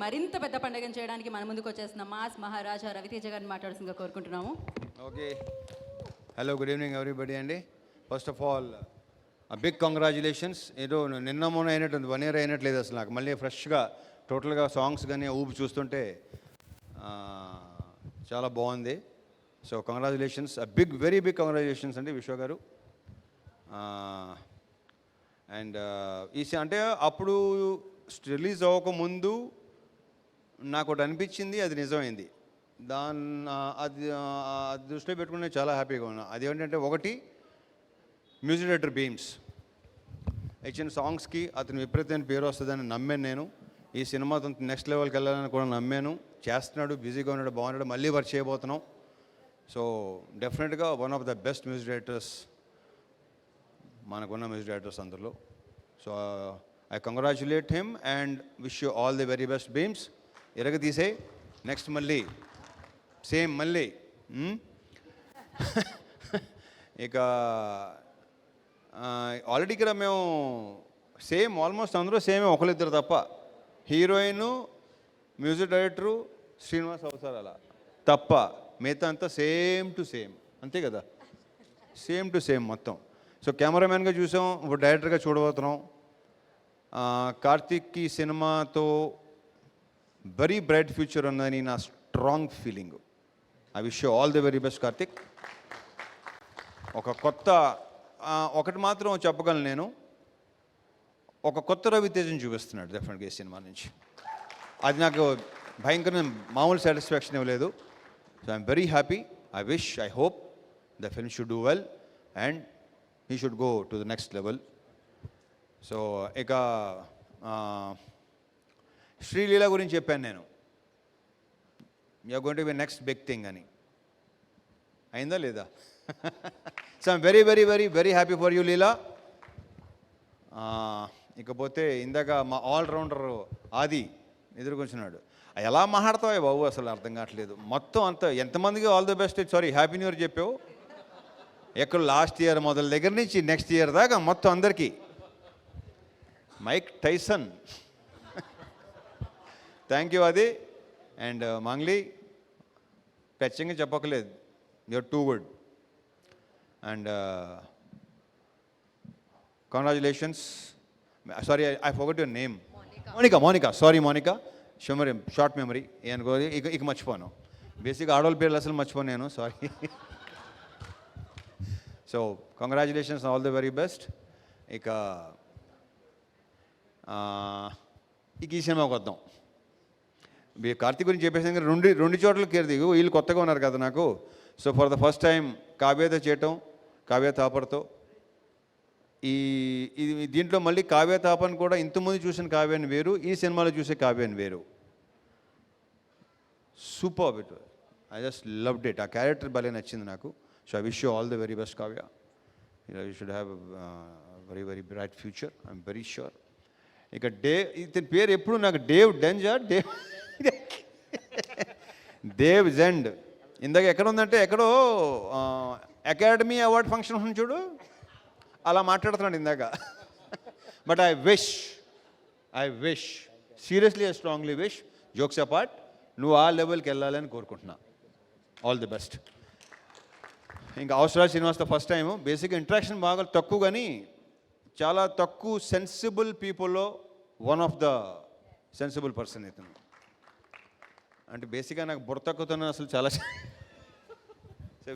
మరింత పెద్ద పండుగను చేయడానికి మన ముందుకు వచ్చేసిన మాస్ మహారాజా రవితేజ గారిని మాట్లాడాల్సిందిగా కోరుకుంటున్నాము. Okay, hello, good evening everybody అండి. First of all big congratulations. ఏదో నిన్న మొన్న అయినట్టు 1 year అయినట్లేదు అసలు నాకు. మళ్ళీ ఫ్రెష్గా టోటల్గా సాంగ్స్ కానీ ఊపి చూస్తుంటే చాలా బాగుంది. So congratulations, big very big congratulations అండి విశ్వ గారు. అండ్ అంటే అప్పుడు రిలీజ్ అవ్వకముందు నాకు ఒకటి అనిపించింది, అది నిజమైంది. అది దృష్టిలో పెట్టుకుని చాలా హ్యాపీగా ఉన్నా. అది ఏంటంటే, ఒకటి మ్యూజిక్ డైరెక్టర్ బీమ్స్ ఇచ్చిన సాంగ్స్కి అతను విపరీతమైన పేరు వస్తుందని నమ్మాను నేను. ఈ సినిమాతో నెక్స్ట్ లెవెల్కి వెళ్ళాలని కూడా నమ్మాను. చేస్తున్నాడు, బిజీగా ఉన్నాడు, బాగున్నాడు, మళ్ళీ వర్క్ చేయబోతున్నాం. సో డెఫినెట్గా one of the best music directors మనకున్న మ్యూజిక్ డైరెక్టర్స్ అందరిలో. So I congratulate him and wish you all the very best Bheems. ఎరగ తీసే నెక్స్ట్ మళ్ళీ సేమ్ మళ్ళీ. ఇక ఆల్రెడీ ఇక్కడ మేము సేమ్ ఆల్మోస్ట్ అందరూ సేమే, ఒకరిద్దరు తప్ప. హీరోయిన్, మ్యూజిక్ డైరెక్టరు శ్రీనివాస్ అవసరాల తప్ప మిగతా అంతా సేమ్ టు సేమ్, అంతే కదా, సేమ్ టు సేమ్ మొత్తం. సో కెమెరామెన్గా చూసాం, ఇప్పుడు డైరెక్టర్గా చూడబోతున్నాం. కార్తీక్కి సినిమాతో వెరీ బ్రైట్ ఫ్యూచర్ ఉందని నా strong feeling. I wish you all the very best Karthik. ఒకటి మాత్రం చెప్పగలను నేను, ఒక కొత్త రవితేజను చూపిస్తున్నాడు డెఫినెట్గా ఈ సినిమా నుంచి. అది నాకు భయంకరమైన మామూలు సాటిస్ఫాక్షన్ ఇవ్వలేదు. So I'm very happy. I hope the film should do well and he should go to the next level. So ఇక శ్రీలీల గురించి చెప్పాను నేను, you're going to be next big thing అని. అయిందా లేదా? So I'm very very very very happy for you Leela. ఇకపోతే ఇందాక మా ఆల్రౌండర్ ఆది ఎదుర్కొంటున్నాడు. ఎలా మాట్లాడతావా బాబు, అసలు అర్థం కావట్లేదు. మొత్తం అంతా ఎంతమందికి all the best, sorry happy new year చెప్పావు. ఎక్కడ లాస్ట్ ఇయర్ మొదల దగ్గర నుంచి నెక్స్ట్ ఇయర్ దాకా మొత్తం అందరికీ. మైక్ టైసన్, థ్యాంక్ యూ అది. అండ్ మంగ్లీ, ఖచ్చితంగా చెప్పక్కలేదు, you're too good. And congratulations. Sorry, I forgot your name. Monica, sorry Monica, short memory అనుకోని ఇక మర్చిపోను. బేసిక్గా ఆడవాళ్ళ పేర్లు అసలు మర్చిపోను నేను, sorry. So congratulations, all the very best. ఇక ఈ సినిమాకి వద్దాం. కార్తీక్ గురించి చెప్పేసి రెండు చోట్ల దిగు, వీళ్ళు కొత్తగా ఉన్నారు కదా నాకు. So for the first time కావ్యతో చేయటం, కావ్య తాపర్తో. దీంట్లో మళ్ళీ కావ్య తాపన్ కూడా ఇంతకుముందు చూసిన కావ్యాన్ని వేరు, ఈ సినిమాలో చూసే కావ్యాన్ని వేరు. Super it, I just loved it. ఆ క్యారెక్టర్ భలే నచ్చింది నాకు. So I wish you all the very best Kavya. You should have very very bright future, I'm very sure. ఇక ఇతని పేరు ఎప్పుడు నాకు దేవ్ జెండ్. ఇందాక ఎక్కడ ఉందంటే, ఎక్కడో అకాడమీ అవార్డ్ ఫంక్షన్ ఉంది చూడు, అలా మాట్లాడుతున్నాడు ఇందాక. But I wish seriously, I strongly wish, jokes apart, నువ్వు ఆ లెవెల్కి వెళ్ళాలని కోరుకుంటున్నా. All the best. ఇంకా అవసరాలు శ్రీనివాస్తో ఫస్ట్ టైం. బేసిక్గా ఇంట్రాక్షన్ బాగా తక్కువ, కానీ చాలా తక్కువ సెన్సిబుల్ పీపుల్లో one of the sensible person ఇతను. అంటే బేసిక్గా నాకు బుర్ర తక్కువతో అసలు చాలా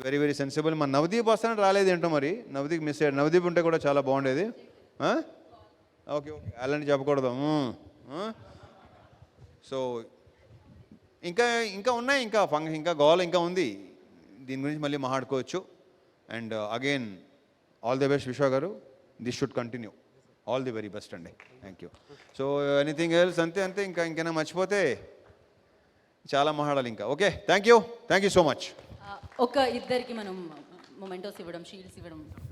వెరీ వెరీ సెన్సిబుల్. మన నవదీప్ వస్తానని రాలేదు ఏంటో మరి, నవదీప్ మిస్ అయ్యాడు. నవదీప్ ఉంటే కూడా చాలా బాగుండేది. ఓకే ఓకే, అలాంటి చెప్పకూడదు. సో ఇంకా ఉన్నాయి, ఇంకా గోల్ ఇంకా ఉంది. దీని గురించి మళ్ళీ మాట్లాడుకోవచ్చు. And again all the best Vishwa గారు. This should continue. All the very best అండి. Thank you. So anything else? అంతే. ఇంకైనా మర్చిపోతే చాలా మాట్లాడాలి ఇంకా. Okay, thank you so much. ఒక ఇద్దరికి మనం మొమెంటోస్ ఇవ్వడం, షీల్డ్స్ ఇవ్వడం.